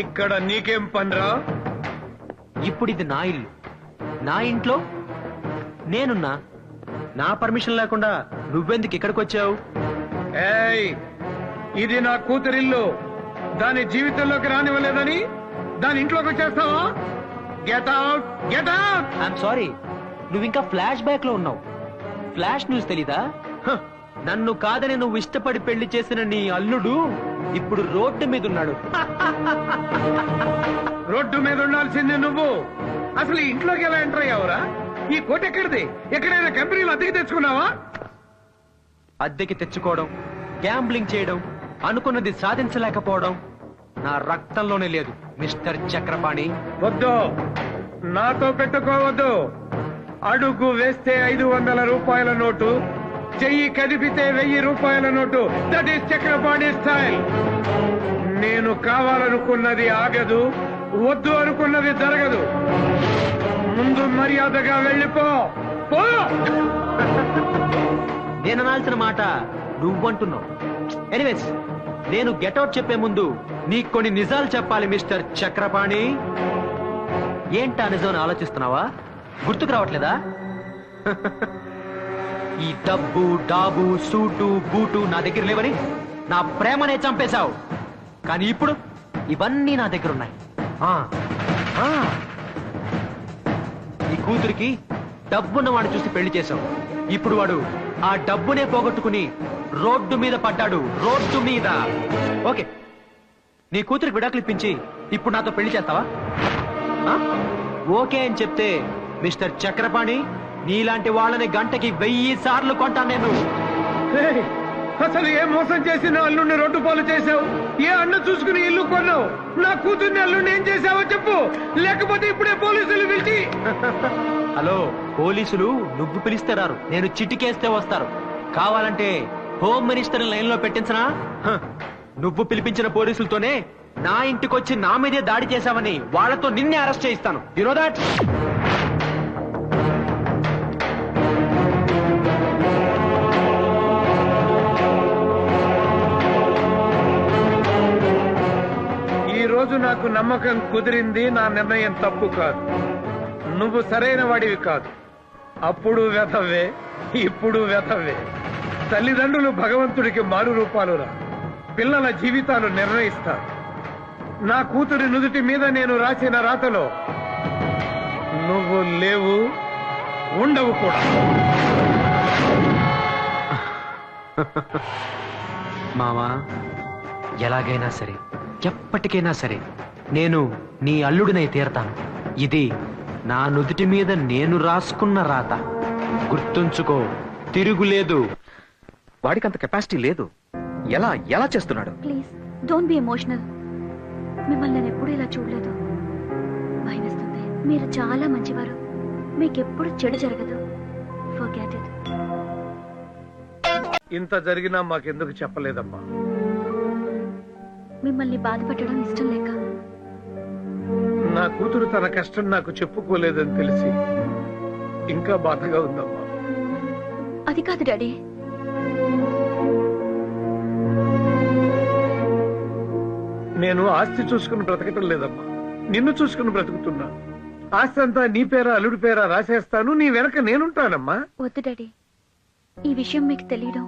ఇక్కడ నీకేం పనిరా? ఇప్పుడు ఇది నా ఇల్లు, నా ఇంట్లో నేనున్నా. నా పర్మిషన్ లేకుండా నువ్వెందుకు ఇక్కడికి వచ్చావు? ఏయ్, ఇది నా కూతురిల్లు. దాని జీవితంలోకి రానివ్వలేదని దాని ఇంట్లోకి వచ్చేస్తావా? Get out, get out. I'm sorry, నువ్వు ఇంకా ఫ్లాష్ బ్యాక్ లో ఉన్నావు. ఫ్లాష్ న్యూస్ తెలీదా? నన్ను కాదని నువ్వు ఇష్టపడి పెళ్లి చేసిన నీ అల్లుడు ఇప్పుడు రోడ్డు మీద ఉన్నాడు. రోడ్డు మీద ఉండాల్సిందే నువ్వు. అసలు ఈ ఇంట్లోకి ఎలా ఎంటర్ అయ్యావురా? ఈ కోట ఎక్కడిది? ఎక్కడైనా కంపెనీలు అద్దెకి తెచ్చుకున్నావా? అద్దెకి తెచ్చుకోవడం, గ్యాంబ్లింగ్ చేయడం, అనుకున్నది సాధించలేకపోవడం నా రక్తంలోనే లేదు మిస్టర్ చక్రపాణి. వద్దు, నాతో పెట్టుకోవద్దు. అడుగు వేస్తే 500 రూపాయల నోటు, చెయ్యి కదిపితే 1000 రూపాయల note. That is Chakrapani style. నేను కావాలనుకున్నది ఆగదు, వద్దు అనుకున్నది జరగదు. ముందు మర్యాదగా వెళ్ళిపో. నేను అనాల్సిన మాట నువ్వంటున్నావు. ఎనీవేస్, నేను గెటౌట్ చెప్పే ముందు నీకు కొన్ని నిజాలు చెప్పాలి మిస్టర్ చక్రపాణి. ఏంటా నిజం ఆలోచిస్తున్నావా? గుర్తుకు రావట్లేదా? ఈ డబ్బు, డాబు, సూటు, బూటు నా దగ్గర లేవని నా ప్రేమనే చంపేశావు. కానీ ఇప్పుడు ఇవన్నీ నా దగ్గర ఉన్నాయి. ఈ కూతురికి డబ్బున్న వాడు చూసి పెళ్లి చేశావు. ఇప్పుడు వాడు ఆ డబ్బునే పోగొట్టుకుని రోడ్డు మీద పడ్డాడు. రోడ్డు మీద. ఓకే, నీ కూతురికి విడాకులు ఇప్పించి ఇప్పుడు నాతో పెళ్లి చేస్తావా? ఓకే అని చెప్తే మిస్టర్ చక్రపాణి, నీలాంటి వాళ్ళని గంటకి 1000 సార్లు కొంటాను నేను. అసలు ఏ మోసం చేసి నా అల్లుడిని రోడ్డు పాలు చేశావు? ఏ అన్న చూసుకుని ఇల్లు కొన్నావు? నా కూతుర్ని అల్లుడిని ఏం చేశావో చెప్పు, లేకపోతే ఇప్పుడే పోలీసులు పిలిచి. హలో, పోలీసులు నువ్వు పిలిస్తే రారు, నేను చిటికేస్తే వస్తారు. కావాలంటే హోమ్ మినిస్టర్ లైన్ లో పెట్టించనా? నువ్వు పిలిపించిన పోలీసులతోనే నా ఇంటికొచ్చి నా మీదే దాడి చేశావని వాళ్ళతో నిన్నే అరెస్ట్ చేయిస్తాను. You know that? ఈ రోజు నాకు నమ్మకం కుదిరింది. నా నిర్ణయం తప్పు కాదు. నువ్వు సరైన వాడివి కాదు. అప్పుడు వెధవే, ఇప్పుడు వెధవే. తల్లిదండ్రులు భగవంతుడికి మారు రూపాలురా. పిల్లల జీవితాలు నిర్ణయిస్తారు. నా కూతురి నుదుటి మీద నేను రాసిన రాతలో నువ్వు లేవు, ఉండవు కూడా. మామా, ఎలాగైనా సరే, ఎప్పటికైనా సరే నేను నీ అల్లుడినై తీరతాను. ఇది నా నుదుటి మీద నేను రాసుకున్న రాత. గుర్తుంచుకో, తిరుగులేదు. వాడికి అంత కెపాసిటీ లేదు. ఎలా ఎలా చేస్తున్నాడు? Please don't be emotional. మిమ్మల్ని నేను ఎప్పుడు ఇలా చూడలేదు. భయమేస్తుంది. మీరు చాలా మంచివారు. మీకెప్పుడు చెడు జరగదు. Forget it. ఇంత జరిగినా మాకెందుకు చెప్పలేదమ్మా? మిమ్మల్ని బాధ పెట్టడం ఇష్టం లేక. నా కూతురు తన కష్టం నాకు చెప్పుకోలేదని తెలిసి ఇంకా బాధగా ఉందమ్మా. అది కాదు డాడీ. నేను ఆస్తి చూసుకుని బ్రతకటం లేదమ్మా, నిన్ను చూసుకుని బ్రతుకుతున్నా. ఆస్తి అంతా నీ పేరా అల్లుడి పేరా రాసేస్తాను, నీ వెనక నేనుంటానమ్మా. వద్దు డాడీ, ఈ విషయం మీకు తెలియడం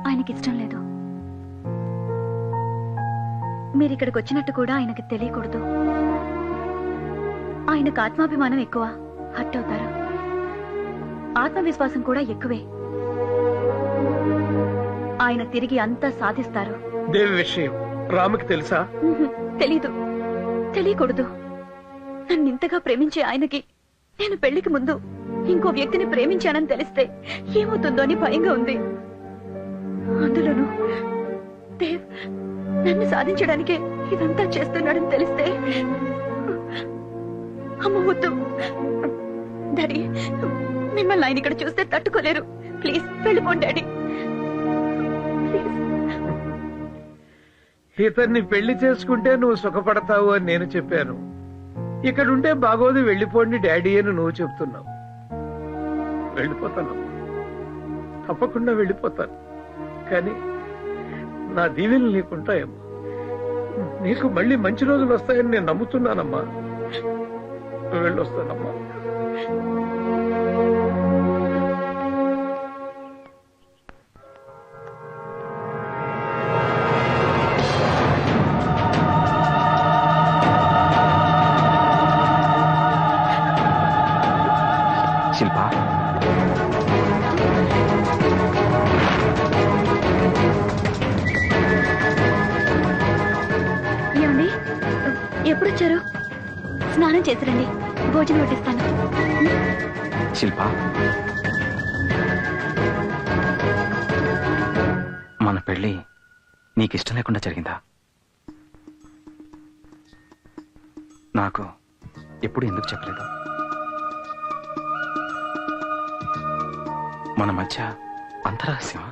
ఆయనకి ఇష్టం లేదు. మీరు ఇక్కడికి వచ్చినట్టు కూడా ఆయనకి తెలియకూడదు. ఆయనకు ఆత్మాభిమానం ఎక్కువ, హర్ట్ అవుతారు. ఆత్మవిశ్వాసం కూడా ఎక్కువే. ఆయన తిరిగి అంతా సాధిస్తారు. దేవి విషయం రాముకి తెలుసా? తెలీదు, తెలియకూడదు. నన్ను ఇంతగా ప్రేమించే ఆయనకి నేను పెళ్లికి ముందు ఇంకో వ్యక్తిని ప్రేమించానని తెలిస్తే ఏమవుతుందో అని భయంగా ఉంది. అందులోనూ దేవ్ నన్ను సాధించడానికే ఇదంతా చేస్తున్నాడని తెలిస్తే అమ్మవద్దు. డాడీ, మిమ్మల్ని ఆయన ఇక్కడ చూస్తే తట్టుకోలేరు. ప్లీజ్ వెళ్ళిపోండి డాడీ. ఇతన్ని పెళ్లి చేసుకుంటే నువ్వు సుఖపడతావు అని నేను చెప్పాను. ఇక్కడుంటే బాగోదు, వెళ్ళిపోండి డాడీ అని నువ్వు చెప్తున్నావు. వెళ్ళిపోతాను, తప్పకుండా వెళ్ళిపోతాను. కానీ నా దీవెనలు నీకుంటాయమ్మా. నీకు మళ్ళీ మంచి రోజులు వస్తాయని నేను నమ్ముతున్నానమ్మా. వెళ్ళొస్తానమ్మా. శిల్ప, ఏమండి, ఎప్పుడొచ్చారు? స్నానం చేసిరండి, భోజనం వడ్డిస్తాను. శిల్ప, మన పెళ్లి నీకు ఇష్టం లేకుండా జరిగిందా? నాకు ఎప్పుడు ఎందుకు చెప్పలేదు? మన మధ్య అంతరహస్యమా?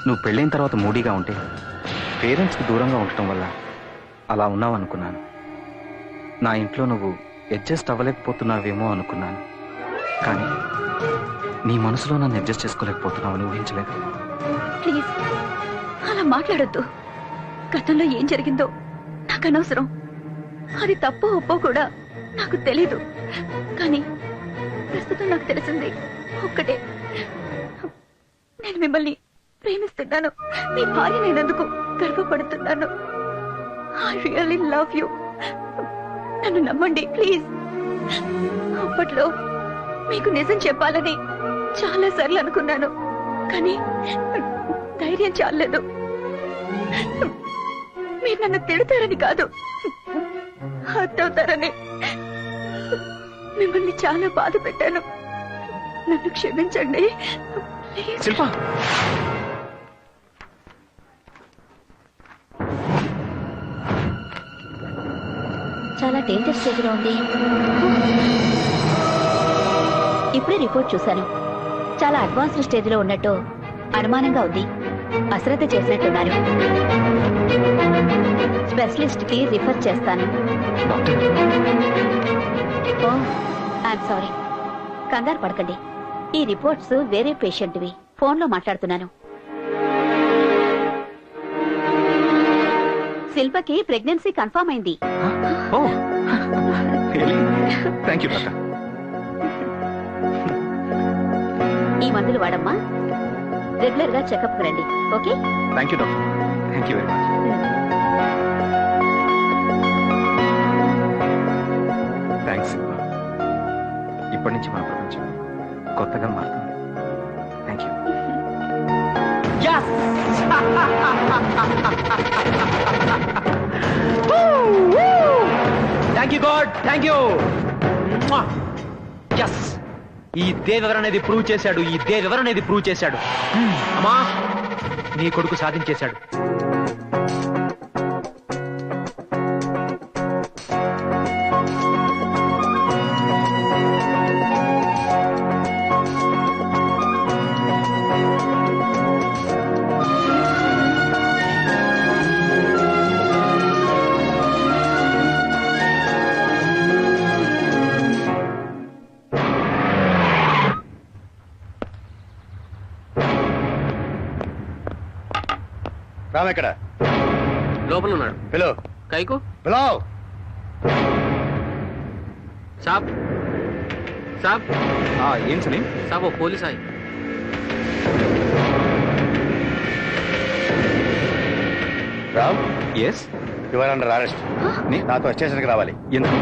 నువ్వు పెళ్ళైన తర్వాత మూడీగా ఉంటే పేరెంట్స్కి దూరంగా ఉండటం వల్ల అలా ఉన్నావు అనుకున్నాను. నా ఇంట్లో నువ్వు అడ్జస్ట్ అవ్వలేకపోతున్నావేమో అనుకున్నాను. కానీ నీ మనసులో నన్ను అడ్జస్ట్ చేసుకోలేకపోతున్నావు అని ఊహించలేదు. ప్లీజ్ అలా మాట్లాడొద్దు. గతంలో ఏం జరిగిందో నాకు అనవసరం. అది తప్పో ఒప్పో కూడా నాకు తెలీదు. కానీ ప్రస్తుతం నాకు తెలిసింది ఒక్కటే, నేను మిమ్మల్ని ప్రేమిస్తున్నాను. మీ భార్య నేనందుకు గర్వపడుతున్నాను. I really love you. నన్ను నమ్మండి ప్లీజ్. అప్పట్లో మీకు నిజం చెప్పాలని చాలా సార్లు అనుకున్నాను, కానీ ధైర్యం చాలలేదు. మీరు నన్ను తిడతారని కాదు, హర్ట్ అవుతారని. మిమ్మల్ని చాలా బాధ పెట్టాను. నన్ను క్షమించండి ప్లీజ్. శిల్ప, చాలా డేంజర్ స్టేజ్ లో ఉంది. ఇప్పుడే రిపోర్ట్ చూశాను. చాలా అడ్వాన్స్డ్ స్టేజ్ లో ఉన్నట్టు అనుమానంగా ఉంది. అశ్రద్ధ చేసినట్టున్నారు. స్పెషలిస్ట్ కి రిఫర్ చేస్తాను. Doctor, oh I'm sorry. కంగారు పడకండి. ఈ రిపోర్ట్స్ వేరే పేషెంట్వి. ఫోన్ లో మాట్లాడుతున్నాను. శిల్పకి ప్రెగ్నెన్సీ కన్ఫర్మ్ అయింది. Oh thank you doctor. ఈ మందులు వాడమ్మా. రెగ్యులర్ గా చెకప్ రండి. Okay? Thank you doctor. Thank you very much. Thanks Shilpa. ఇప్పటి నుంచి మన ప్రపంచం కొత్తగా మారుతుంది. Thank you. Thank you God, thank you. Yes, ఈ దేవెవర్ అనేది ప్రూవ్ చేశాడు. ఈ దేవెవర్ అనేది ప్రూవ్ చేశాడు. అమ్మా, నీ కొడుకు సాధించేశాడు. రామ్ ఎక్కడ? లోపల ఉన్నాడు. పిలో కైకు పిలో. సాబ్ సాబ్ ఏం సలీం? సాబ్, ఓ పోలీస్ ఆయి. Ram, yes. You're under arrest. నాతో స్టేషన్కి రావాలి. ఎందుకు?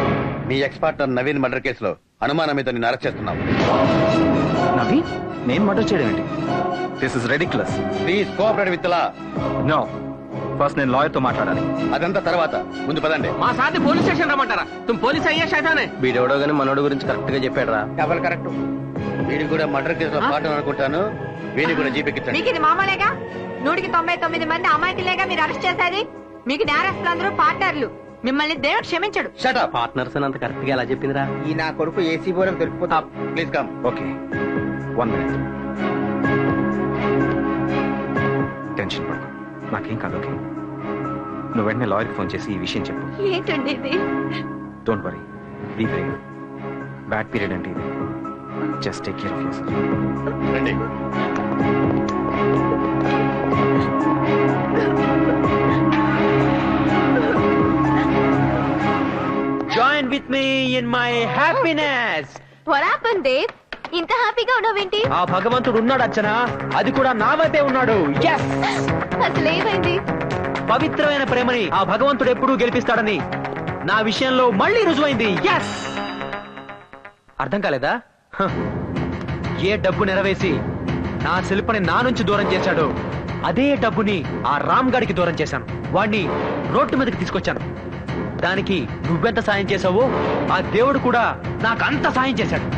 మీ ఎక్స్ పార్ట్నర్ నవీన్ మర్డర్ కేసులో అనుమానం మీద నిన్ను అరెస్ట్ చేస్తున్నాం. నవి, నేను మర్డర్ చేయడం ఏంటి? This is ridiculous. Please cooperate with law. No, first నేను లాయర్ తో మాట్లాడాలి. అదంతా తర్వాత, ముందు పదండి. మా సార్ని పోలీస్ స్టేషన్ రమ్మంటారా? తుమ్ పోలీస్ అయ్యా శైతానే. వీడెవడో గానీ మనోడి గురించి కరెక్ట్ గా చెప్పాడు రా. ఎవరు కరెక్ట్? వీడి కూడా మర్డర్ కేసులో పార్ట్నర్ అనుకుంటాను. వీడిని కూడా జీపెక్కించండి. మీకు ఇది మామూలేగా? 199 మంది అమాయకులేగా మీరు అరెస్ట్ చేసేది. మీకు నేరస్తులందరూ పార్ట్నర్లు. మిమ్మల్ని దేవుడు క్షమించడు. Shut up. పార్ట్నర్స్ అంత కరెక్ట్ గా ఎలా చెప్పిందిరా? ఈ నా కొడుకు ఏసీ బోరం దొరికిపోతా. Please come. Okay, 1 minute. Tension పడకు, నాకేం కాదు. ఓకే, నువ్వు వెంటనే లాయర్కి ఫోన్ చేసి ఈ విషయం చెప్పు. ఏంటండి ఇది? Don't worry, be brave. Bad period అంటే ఇది. Just take care of yourself. రండి. Join with me in my happiness. What happened, Dave? ఇంత హ్యాపీగా ఉన్నావేంటి? ఆ భగవంతుడు ఉన్నాడు అర్చన, అది కూడా నా వైపే ఉన్నాడు. ఎస్, అసలు ఏమైంది? పవిత్రమైన ప్రేమని ఆ భగవంతుడు ఎప్పుడూ గెలిపిస్తాడని నా విషయంలో మళ్ళీ రుజువైంది. ఎస్, అర్థం కాలేదా? హ. ఏ డబ్బు నెరవేసి నా శిల్పని నా నుంచి దూరం చేశాడో అదే డబ్బుని ఆ రామ్ గాడికి దూరం చేశాను. వాణ్ణి రోడ్డు మీదకి తీసుకొచ్చాను. దానికి నువ్వెంత సాయం చేశావో ఆ దేవుడు కూడా నాకు అంత సాయం చేశాడు.